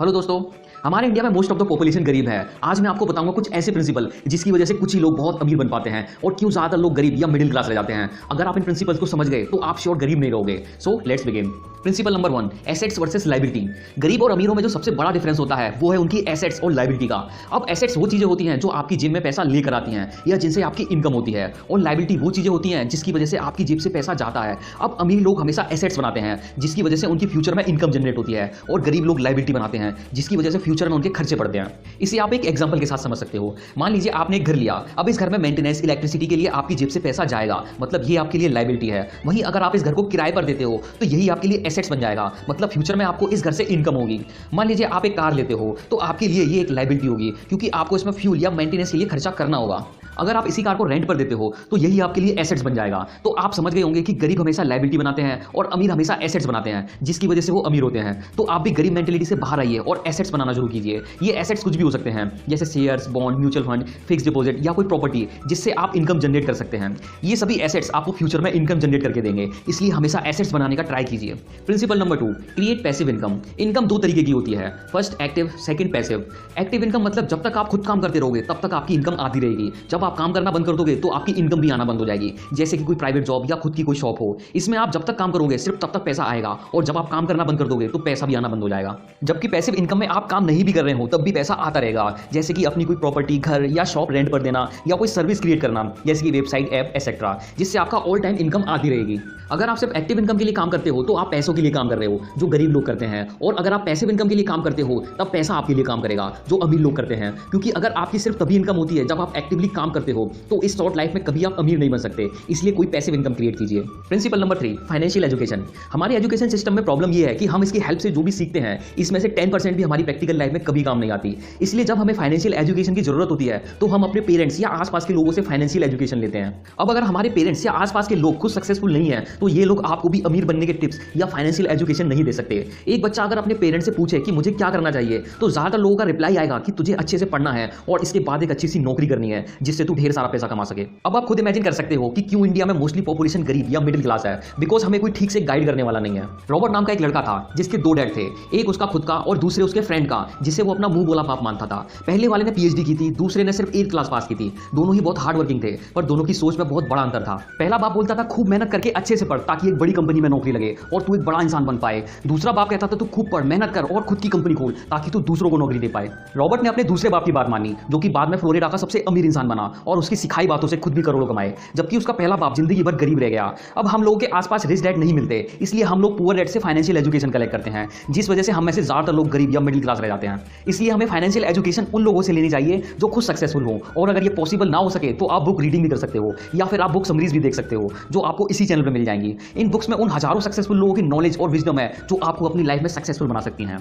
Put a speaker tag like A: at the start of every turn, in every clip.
A: Hello दोस्तों, हमारे India में मोस्ट ऑफ द पॉपुलेशन गरीब है। आज मैं आपको बताऊंगा कुछ ऐसे प्रिंसिपल जिसकी वजह से कुछ ही लोग बहुत अमीर बन पाते हैं और क्यों ज्यादातर लोग गरीब या मिडिल क्लास रह जाते हैं। अगर आप इन प्रिंसिपल्स को समझ गए तो आप श्योर गरीब नहीं रहोगे। So let's begin. Principle number 1, assets versus liability. गरीब और अमीरों में जो सबसे बड़ा डिफरेंस होता है वो है उनकी एसेट्स और लायबिलिटी का। अब एसेट्स वो चीजें होती हैं जो आपकी जेब में पैसा लेकर आती हैं या जिनसे आपकी इनकम होती है, और लायबिलिटी वो चीजें होती हैं जिसकी वजह से आपकी जेब से पैसा जाता है। अब अमीर लोग हमेशा एसेट्स बनाते हैं जिसकी वजह से उनकी फ्यूचर में इनकम जनरेट होती है, और गरीब लोग लायबिलिटी बनाते हैं जिसकी वजह से फ्यूचर में उनके खर्चे पड़ते हैं। इसे आप एक एग्जांपल के साथ समझ सकते हो। मान लीजिए आपने एक घर लिया, अब इस घर में मेंटेनेंस, इलेक्ट्रिसिटी के लिए आपकी जेब से पैसा जाएगा, मतलब ये आपके लिए लायबिलिटी है। वहीं अगर आप इस घर को किराए पर देते हो तो यही आपके लिए एसेट्स बन जाएगा, मतलब फ्यूचर में आपको इस घर से इनकम होगी। मान लीजिए आप एक कार लेते हो तो आपके लिए ये एक लायबिलिटी होगी क्योंकि आपको इसमें फ्यूल या मेंटेनेंस के लिए खर्चा करना होगा। अगर आप इसी कार को रेंट पर देते हो तो यही आपके लिए एसेट्स बन जाएगा। तो आप समझ गए होंगे कि गरीब हमेशा लायबिलिटी बनाते हैं और अमीर हमेशा एसेट्स बनाते हैं जिसकी वजह से वो अमीर होते हैं। तो आप भी गरीब मेंटेलिटी से बाहर आइए और एसेट्स बनाना शुरू कीजिए। ये एसेट्स कुछ भी हो सकते हैं, जैसे shares, bond, mutual fund, fix deposit या कोई प्रॉपर्टी जिससे आप इनकम जनरेट कर सकते हैं। ये सभी एसेट्स आपको फ्यूचर में इनकम जनरेट करके देंगे, इसलिए हमेशा एसेट्स बनाने का ट्राई कीजिए। Principle number 2, create passive income. Income दो तरीके की होती है, first active, second passive. Active income मतलब जब तक आप खुद काम करते रहोगे तब तक आपकी इनकम आती रहेगी। जब आप काम करना बंद कर दोगे तो आपकी इनकम भी आना बंद हो जाएगी, जैसे कि कोई प्राइवेट जॉब या खुद की कोई शॉप हो। इसमें आप जब तक काम करोगे सिर्फ तब तक पैसा आएगा, और जब आप काम करना बंद कर दोगे तो पैसा भी आना बंद हो जाएगा। जबकि पैसिव इनकम में आप काम नहीं भी कर रहे हो तब भी पैसा आता रहेगा, जैसे कि अपनी कोई प्रॉपर्टी, घर या शॉप रेंट पर देना या कोई सर्विस क्रिएट करना, जैसे कि वेबसाइट, ऐप एसेट्रा, जिससे आपका ऑल टाइम इनकम आती रहेगी। अगर आप सिर्फ एक्टिव इनकम के लिए काम करते हो तो आप पैसों के लिए काम कर रहे हो, जो गरीब लोग करते हैं, और अगर आप पैसिव इनकम के लिए काम करते हो तब पैसा आपके लिए काम करेगा, जो अमीर लोग करते हैं। क्योंकि अगर आपकी सिर्फ तभी इनकम होती है जब आप एक्टिवली काम करते हो, तो इस शॉर्ट लाइफ में कभी आप अमीर नहीं बन सकते। इसलिए कोई पैसिव इनकम क्रिएट कीजिए। Principle number 3, financial education. हमारे एजुकेशन सिस्टम में प्रॉब्लम यह है कि हम इसकी हेल्प से जो भी सीखते हैं इसमें से 10% भी हमारी प्रैक्टिकल लाइफ में कभी काम नहीं आती। इसलिए जब हमें फाइनेंशियल एजुकेशन की जरूरत होती है तो हम अपने पेरेंट्स या आसपास के लोगों से फाइनेंशियल एजुकेशन लेते हैं। अब अगर हमारे पेरेंट्स या आसपास के लोग खुद सक्सेसफुल नहीं है तो ये लोग आपको भी अमीर बनने के टिप्स या फाइनेंशियल एजुकेशन नहीं दे सकते। एक बच्चा अगर अपने पेरेंट्स से पूछे कि मुझे क्या करना चाहिए तो ज्यादातर लोगों का रिप्लाई आएगा कि तुझे अच्छे से पढ़ना है और इसके बाद एक अच्छी सी नौकरी करनी है जिससे तू ढेर सारा पैसा कमा सके। अब आप खुद इमेजिन कर सकते हो कि क्यों इंडिया में मोस्टली पॉपुलेशन गरीब या मिडिल क्लास है, बिकॉज हमें कोई ठीक से गाइड करने वाला नहीं है। रॉबर्ट नाम का एक लड़का था जिसके 2 डैड थे, एक उसका खुद का और दूसरे उसके फ्रेंड का, जिसे वो अपना मुंह बोला बाप मानता था। पहले वाले ने पीएचडी की थी, दूसरे ने सिर्फ 8th क्लास पास की थी। दोनों ही बहुत हार्ड वर्किंग थे, पर दोनों की सोच में बहुत बड़ा अंतर था। पहला बाप बोलता था खूब मेहनत करके अच्छे से पढ़ ताकि एक बड़ी कंपनी में नौकरी लगे और तू एक बड़ा इंसान बन पाए। दूसरा बाप कहता था तू खूब पढ़, मेहनत कर और खुद की कंपनी खोल ताकि तू दूसरों को नौकरी दे पाए। रॉबर्ट ने अपने दूसरे बाप की बात मानी, जो कि बाद में फ्लोरिडा का सबसे अमीर इंसान बना और उसकी सिखाई बातों से खुद भी करोड़ों कमाए, जबकि उसका पहला बाप जिंदगी भर गरीब रह गया। अब हम लोगों के आसपास रिच डैड नहीं मिलते, इसलिए हम लोग पुअर डैड से फाइनेंशियल एजुकेशन कलेक्ट करते हैं, जिस वजह से हम में से ज्यादातर लोग गरीब या मिडिल क्लास रह जाते हैं। इसलिए हमें फाइनेंशियल एजुकेशन उन लोगों से लेनी चाहिए जो खुद सक्सेसफुल हो, और अगर ये पॉसिबल ना हो सके तो आप बुक रीडिंग भी कर सकते हो या फिर आप बुक समरीज भी देख सकते हो जो आपको इसी चैनल पर मिल जाएंगी। इन बुक्स में उन हजारों सक्सेसफुल लोगों की नॉलेज और विजडम है जो आपको अपनी लाइफ में सक्सेसफुल बना सकती हैं।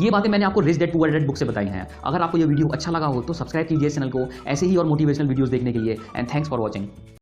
A: ये बातें मैंने आपको rich dad poor dad book से बताई हैं। अगर आपको ये वीडियो अच्छा लगा हो तो सब्सक्राइब कीजिए चैनल को ऐसे ही और मोटिवेशनल वीडियोस देखने के लिए। And thanks for watching.